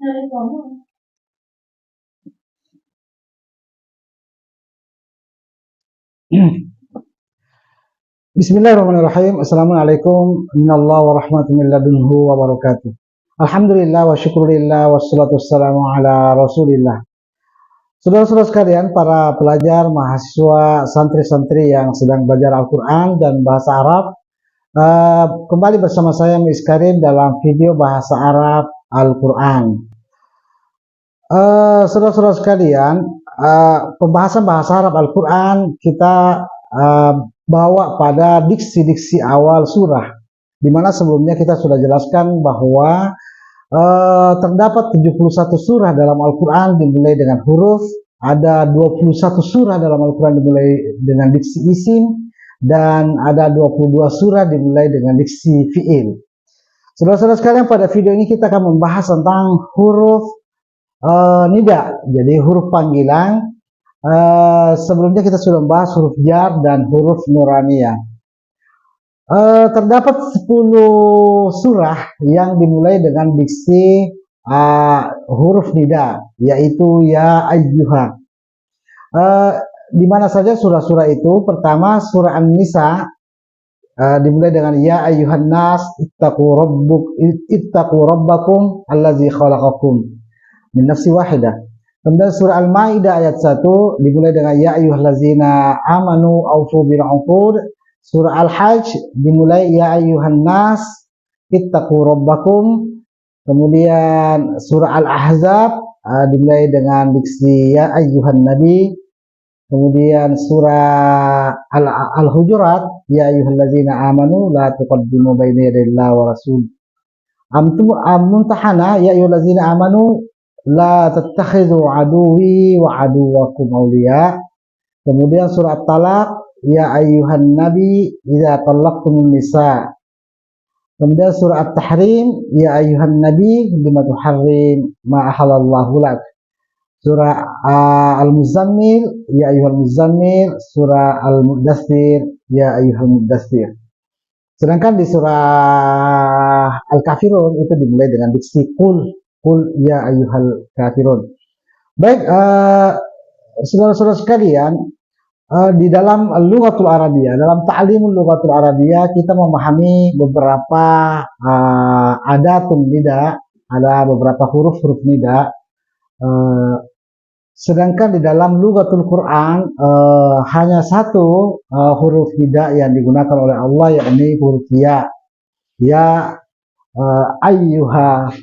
Bismillahirrahmanirrahim. Assalamualaikum warahmatullahi wabarakatuh. Alhamdulillah wa syukurillah wassalatu wassalamu ala rasulillah. Saudara-saudara sekalian, para pelajar, mahasiswa, santri-santri yang sedang belajar Al-Quran dan bahasa Arab, kembali bersama saya Miss Karim dalam video bahasa Arab Al-Quran. Saudara-saudara sekalian, pembahasan bahasa Arab Al-Quran kita bawa pada diksi-diksi awal surah, di mana sebelumnya kita sudah jelaskan bahwa terdapat 71 surah dalam Al-Quran dimulai dengan huruf, ada 21 surah dalam Al-Quran dimulai dengan diksi isim, dan ada 22 surah dimulai dengan diksi fi'il. Saudara-saudara sekalian, pada video ini kita akan membahas tentang huruf nida, jadi huruf panggilan. Sebelumnya kita sudah membahas huruf jar dan huruf nuraniyah. Terdapat 10 surah yang dimulai dengan diksi huruf nida, yaitu ya ayyuha. Di mana saja surah-surah itu? Pertama, surah An-Nisa dimulai dengan ya ayyuhan nas ittaqu rabbakum allazi khalaqakum min nafsi wahidah. Kemudian surah Al-Maidah ayat 1 dimulai dengan ya ayyuhallazina amanu aufu bil uqud. Surah Al-Hajj dimulai ya ayyuhan nas ittaqu rabbakum. Kemudian surah Al-Ahzab dimulai dengan diksi ya ayyuhan nabi. Kemudian surah Al-Hujurat ya ayyuhallazina amanu la tuqaddimu baina yadayillahi wa rasul. Mumtahana ya ayyuhallazina amanu la tattakhidhu aduwi wa aduwakum awliya. Kemudian surah Talaq ya ayyuhan nabi idza talaqtumun nisa. Kemudian surah At-Tahrim ya ayyuhan nabi lima tuharrim ma ahallallahu lak. Surah Al-Muzammil ya ayyuhal muzammil. Surah Al-Muddatsir ya ayyuhal muddatsir. Sedangkan di surah Al-Kafirun itu dimulai dengan diksi qul ya ayyuhal kafirun. Baik, saudara-saudara sekalian, di dalam Lughatul Arabiyah, dalam ta'limul Lughatul Arabiyah, kita memahami beberapa adatun nida, ada beberapa huruf-huruf nida. Sedangkan di dalam Lughatul Quran hanya satu huruf nida yang digunakan oleh Allah, yakni huruf ya. Ya ayyuha,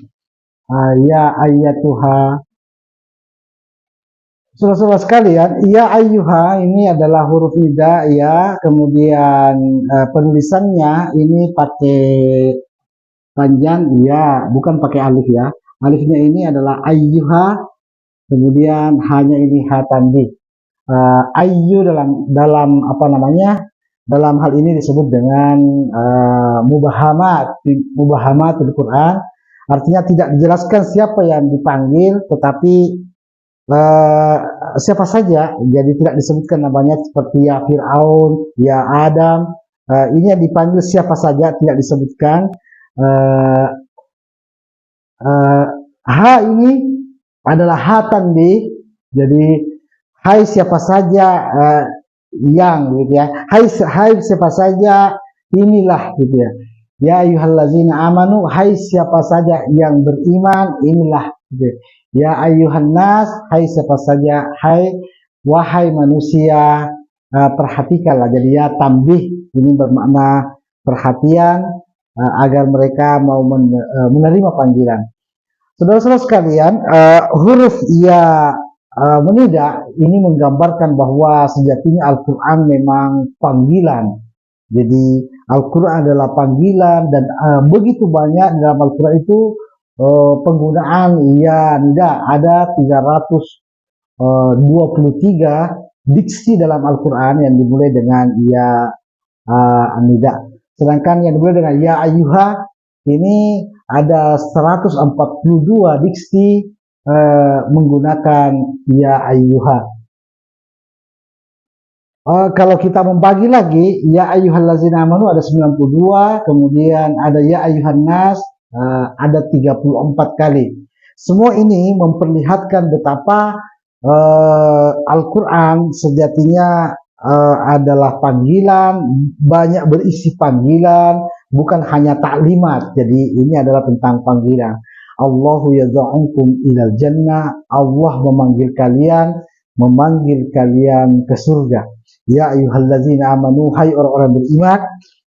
ya ayyatuha. Saudara-saudara sekalian, ya ayyuha ini adalah huruf nida ya, kemudian penulisannya ini pakai panjang ya, bukan pakai alif ya. Alifnya ini adalah ayyuha, kemudian hanya ini ha tanbih. Ayyu dalam apa namanya? Dalam hal ini disebut dengan mubahamat di Quran. Artinya tidak dijelaskan siapa yang dipanggil, tetapi siapa saja. Jadi tidak disebutkan namanya seperti ya Fir'aun, ya Adam. Ini yang dipanggil siapa saja, tidak disebutkan. Ha ini adalah ha tanbih. Jadi hai siapa saja yang gitu ya. Hai siapa saja inilah gitu ya. Ya ayyuhallazina amanu, hai siapa saja yang beriman, inilah gitu. Ya ayyuhan nas, hai siapa saja, hai wahai manusia, perhatikanlah. Jadi ya tambih ini bermakna perhatian agar mereka mau menerima panggilan. Saudara-saudara sekalian, huruf ya menida ini menggambarkan bahwa sejatinya Al-Quran memang panggilan. Jadi Al-Quran adalah panggilan, dan begitu banyak dalam Al-Quran itu penggunaan ya nida. Ada 323 diksi dalam Al-Quran yang dimulai dengan ya nida. Sedangkan yang dimulai dengan ya ayyuha ini ada 142 diksi menggunakan ya ayyuha. Kalau kita membagi lagi, ya ayyuhallazina amanu ada 92, kemudian ada ya ayyuhan nas ada 34 kali. Semua ini memperlihatkan betapa Al-Quran sejatinya adalah panggilan, banyak berisi panggilan, bukan hanya taklimat. Jadi ini adalah tentang panggilan. Allahu yad'ukum ilal jannah, Allah memanggil kalian ke surga. Ya ayyuhallazina amanu, hai orang-orang beriman,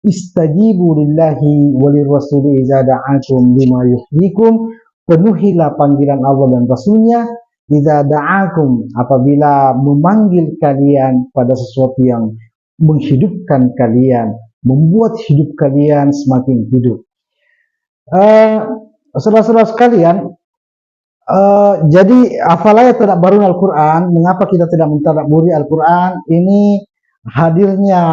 istajibu lillahi walir rasuli idza da'akum lima yuhyikum, penuhilah panggilan Allah dan Rasulnya idza da'akum, apabila memanggil kalian pada sesuatu yang menghidupkan kalian, membuat hidup kalian semakin hidup. Saudara-saudara sekalian, jadi afalaya tadabbarun Al-Quran, mengapa kita tidak mentadabburi Al-Quran? Ini hadirnya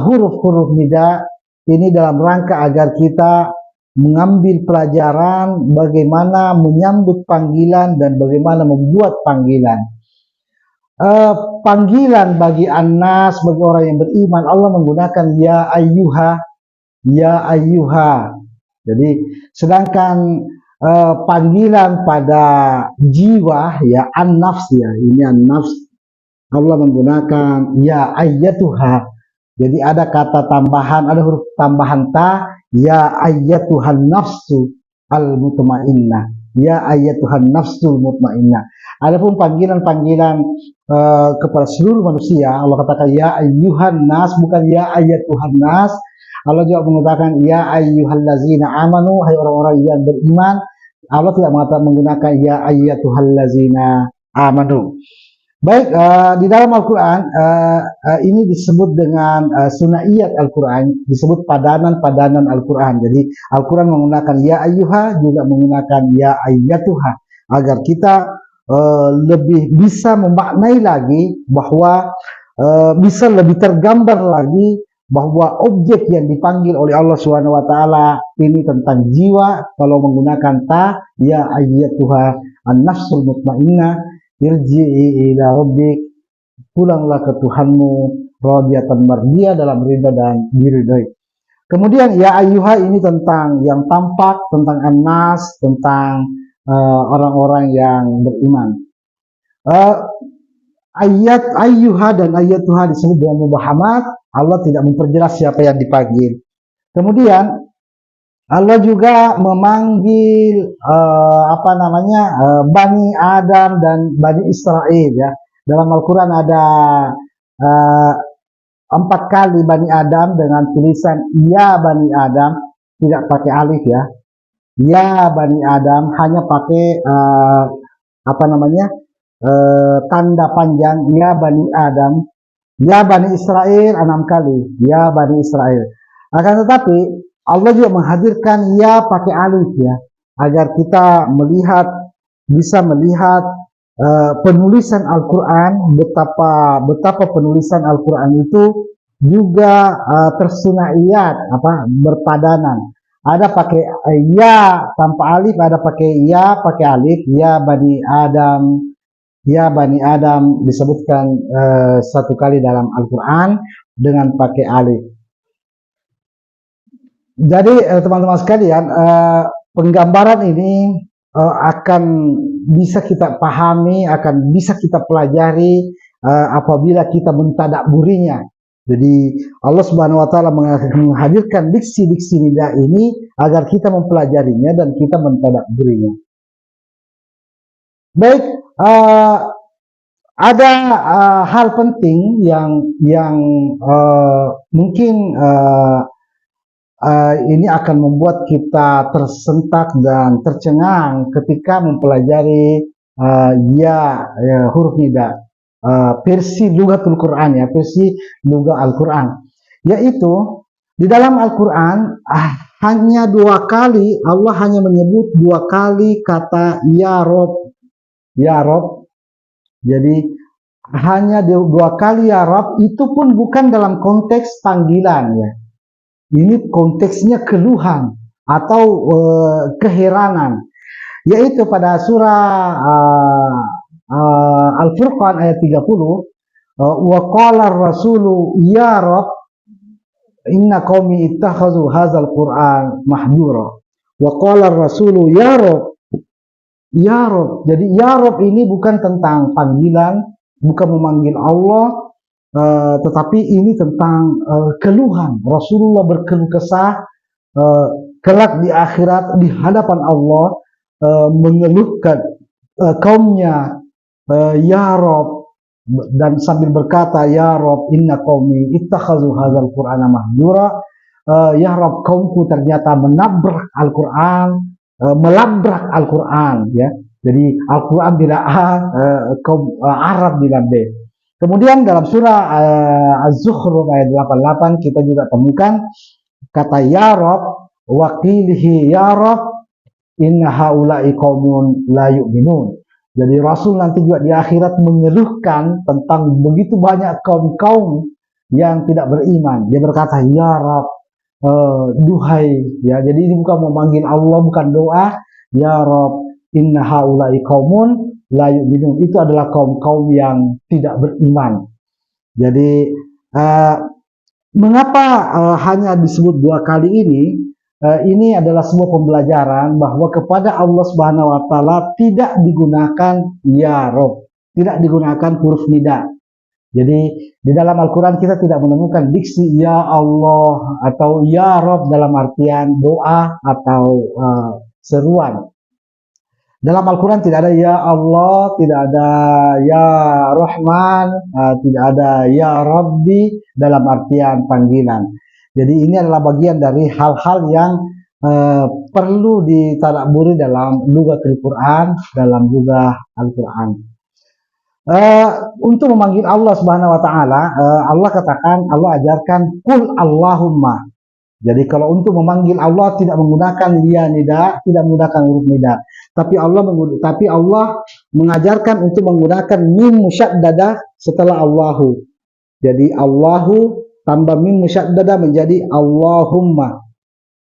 huruf-huruf nida ini dalam rangka agar kita mengambil pelajaran bagaimana menyambut panggilan dan bagaimana membuat panggilan. Panggilan bagi annas, bagi orang yang beriman, Allah menggunakan ya ayyuha, ya ayyuha. Jadi sedangkan panggilan pada jiwa ya an-nafs, ya ini an-nafs, Allah menggunakan ya ayyatuha. Jadi ada kata tambahan, ada huruf tambahan ta, ya ayyatuhan nafsu al-mutmainnah, ya ayyatuhan nafsul mutmainnah. Adapun panggilan-panggilan kepada seluruh manusia, Allah katakan ya ayyuhan nas, bukan ya ayyatuhan nas. Allah juga mengatakan ya ayyuhallazina amanu, hai orang-orang yang beriman. Allah tidak menggunakan ya ayyatuhallazina amanu. Baik, di dalam Al-Quran ini disebut dengan sunaiyat Al-Quran, disebut padanan-padanan Al-Quran. Jadi Al-Quran menggunakan ya ayyuha, juga menggunakan ya ayyatuha, agar kita lebih bisa memaknai lagi bahwa bisa lebih tergambar lagi bahwa objek yang dipanggil oleh Allah Subhanahu wa taala ini tentang jiwa. Kalau menggunakan ta, ya ayyatuha an-nafsul mutmainnah, irji'i ila rabbik, pulanglah ke Tuhanmu, radiyatan mardiyah, dalam ridha dan diridhoi. Kemudian ya ayyuha ini tentang yang tampak, tentang annas, tentang orang-orang yang beriman. Ayat ayyuha dan ayyatuha disebut dengan mubahamat. Allah tidak memperjelas siapa yang dipanggil. Kemudian Allah juga memanggil Bani Adam dan Bani Israel, ya. Dalam Al-Quran ada 4 kali Bani Adam dengan tulisan ya Bani Adam, tidak pakai alif, ya. Ya Bani Adam hanya pakai tanda panjang ya Bani Adam. Ya Bani Israel 6 kali, ya Bani Israel. Akan tetapi Allah juga menghadirkan ya pakai alif, ya, agar kita bisa melihat penulisan Al-Quran, betapa penulisan Al-Quran itu juga tersunaiyat, berpadanan. Ada pakai ya tanpa alif, ada pakai ya pakai alif. Ya Bani Adam, ya Bani Adam disebutkan 1 kali dalam Al-Quran dengan pakai alif. Jadi teman-teman sekalian, penggambaran ini akan bisa kita pahami, akan bisa kita pelajari apabila kita mentadabburinya. Jadi Allah Subhanahu wa taala menghadirkan diksi-diksi nida ini agar kita mempelajarinya dan kita mentadabburinya. Baik, ada hal penting yang mungkin ini akan membuat kita tersentak dan tercengang ketika mempelajari huruf nida versi Lughatul Quran, ya, versi Lugha Al-Quran, yaitu di dalam Al-Quran hanya 2 kali Allah hanya menyebut 2 kali kata ya Rob, ya Rob. Jadi hanya 2 kali ya Rob, itu pun bukan dalam konteks panggilan, ya. Ini konteksnya keluhan atau keheranan, yaitu pada surah Al-Furqan ayat 30, wa qala ar-rasulu ya Rabb inna qaumi ittakhazu hadzal Qur'an mahjura. Wa qala ar-rasulu ya Rabb Ya Rob. Jadi ya Rob ini bukan tentang panggilan, bukan memanggil Allah, tetapi ini tentang keluhan. Rasulullah berkeluh kesah kelak di akhirat di hadapan Allah, mengeluhkan kaumnya, ya Rob, dan sambil berkata, ya Rob, inna qaumi ittakhadhu hadzal qur'ana mahjura. Ya Rob, kaumku ternyata menabrak Al-Quran, melabrak Al-Quran, ya. Jadi Al-Quran bila A, kaum Arab bila B. Kemudian dalam surah Az-Zukhruf ayat 88 kita juga temukan kata ya Rob, wakilihi ya Rob, inna haula'i qaumun la yu'minun. Jadi Rasul nanti juga di akhirat mengeluhkan tentang begitu banyak kaum-kaum yang tidak beriman. Dia berkata, ya Rob, duhai, ya. Jadi ini bukan memanggil Allah, bukan doa. Ya Rob, inna haula'i qaumun la yu'minun. Itu adalah kaum-kaum yang tidak beriman. Jadi mengapa hanya disebut 2 kali ini? Ini adalah sebuah pembelajaran bahwa kepada Allah Subhanahu wa taala tidak digunakan ya Rob, tidak digunakan huruf nida. Jadi di dalam Al-Quran kita tidak menemukan diksi ya Allah atau ya Rob dalam artian doa atau seruan. Dalam Al-Quran tidak ada ya Allah, tidak ada ya Rahman, tidak ada ya Rabbi dalam artian panggilan. Jadi ini adalah bagian dari hal-hal yang perlu ditadabburi dalam lugatul Quran, dalam lugah Al-Quran. Untuk memanggil Allah Subhanahu wa taala, Allah katakan, Allah ajarkan qul Allahumma. Jadi kalau untuk memanggil Allah tidak menggunakan ya nida, tidak menggunakan huruf nida, tapi Allah mengajarkan untuk menggunakan mim musyaddadah setelah Allahu. Jadi Allahu tambah mim musyaddadah menjadi Allahumma.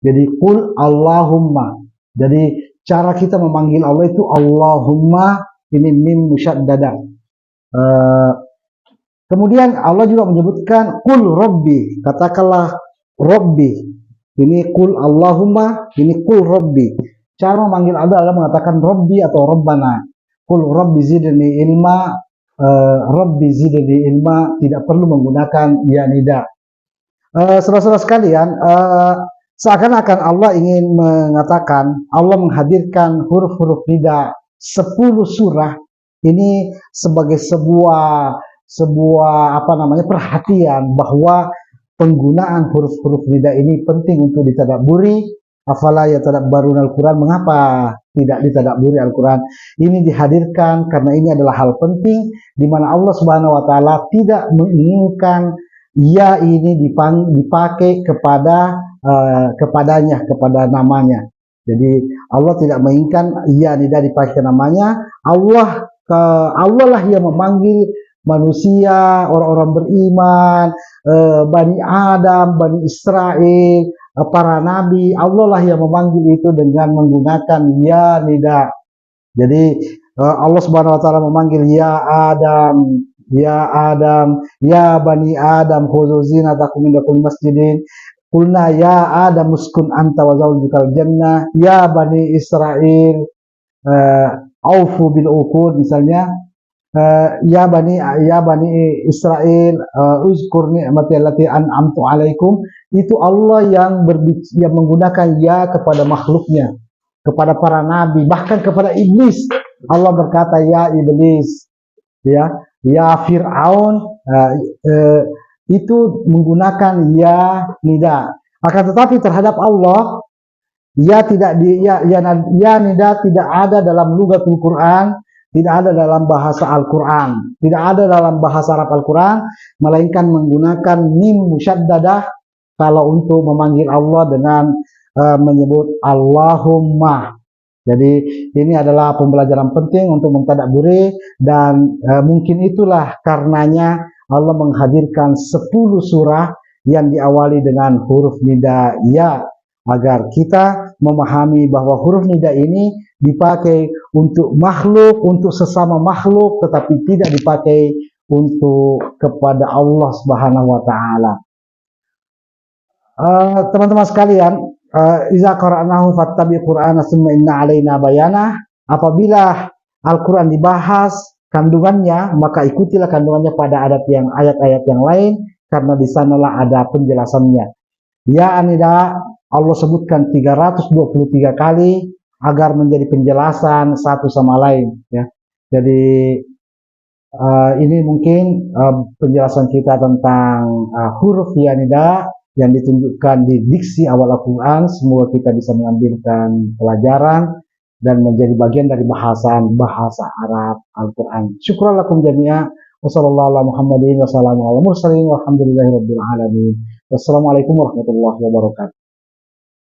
Jadi qul Allahumma. Jadi cara kita memanggil Allah itu Allahumma, ini mim musyaddadah. Kemudian Allah juga menyebutkan qul Rabbi, katakanlah Rabbi. Ini qul Allahumma, ini qul Rabbi. Cara memanggil Allah adalah mengatakan Rabbi atau Rabbana. Qul Rabbi zidni ilma, Rabbi zidni ilma, tidak perlu menggunakan ya nida. Saudara-saudara sekalian, seakan-akan Allah ingin mengatakan, Allah menghadirkan huruf-huruf nida 10 surah ini sebagai sebuah perhatian bahwa penggunaan huruf-huruf nida ini penting untuk ditadabburi. Afala yatadabbarun Al-Quran, mengapa tidak ditadabburi Al-Quran? Ini dihadirkan karena ini adalah hal penting di mana Allah Subhanahu wa taala tidak menginginkan ya ini dipakai kepadanya, kepada namanya. Jadi Allah tidak menginginkan ya nida dipakai namanya. Allah lah yang memanggil manusia, orang-orang beriman, Bani Adam, Bani Israel, para nabi. Allah lah yang memanggil itu dengan menggunakan ya nida. Jadi Allah Subhanahu wa taala memanggil ya Adam, ya Bani Adam, khudzu zinatakum inda kulli masjidin. Qulna ya Adam uskun anta wa zawjukal jannah. Ya Bani Israel, aufu bil uqud, misalnya. Ya bani Israel, uzkur ni'mati allati an'amtu alaikum. Itu Allah yang menggunakan ya kepada makhluknya, kepada para nabi, bahkan kepada iblis. Allah berkata ya iblis, ya Fir'aun, itu menggunakan ya nida. Akan tetapi terhadap Allah ya nida tidak ada dalam lugatul Quran, tidak ada dalam bahasa Al-Quran, tidak ada dalam bahasa Arab Al-Quran, melainkan menggunakan mim musyaddadah kalau untuk memanggil Allah dengan menyebut Allahumma. Jadi ini adalah pembelajaran penting untuk mentadabburi, dan mungkin itulah karenanya Allah menghadirkan 10 surah yang diawali dengan huruf nida ya, agar kita memahami bahwa huruf nida ini dipakai untuk makhluk, untuk sesama makhluk, tetapi tidak dipakai untuk kepada Allah Subhanahu wa taala. Teman-teman sekalian, iza qara'nahu fattabi' qur'ana summa inna 'alaina bayanah. apabila Al-Quran dibahas kandungannya, maka ikutilah kandungannya pada ayat-ayat yang lain, karena di sanalah ada penjelasannya. Ya anida, Allah sebutkan 323 kali agar menjadi penjelasan satu sama lain. Ya. Jadi ini mungkin penjelasan kita tentang huruf ya nida yang ditunjukkan di diksi awal Al-Quran. Semoga kita bisa mengambilkan pelajaran dan menjadi bagian dari bahasa Arab Al-Quran. Syukur lakum jami'a. Wassalamualaikum warahmatullahi wabarakatuh.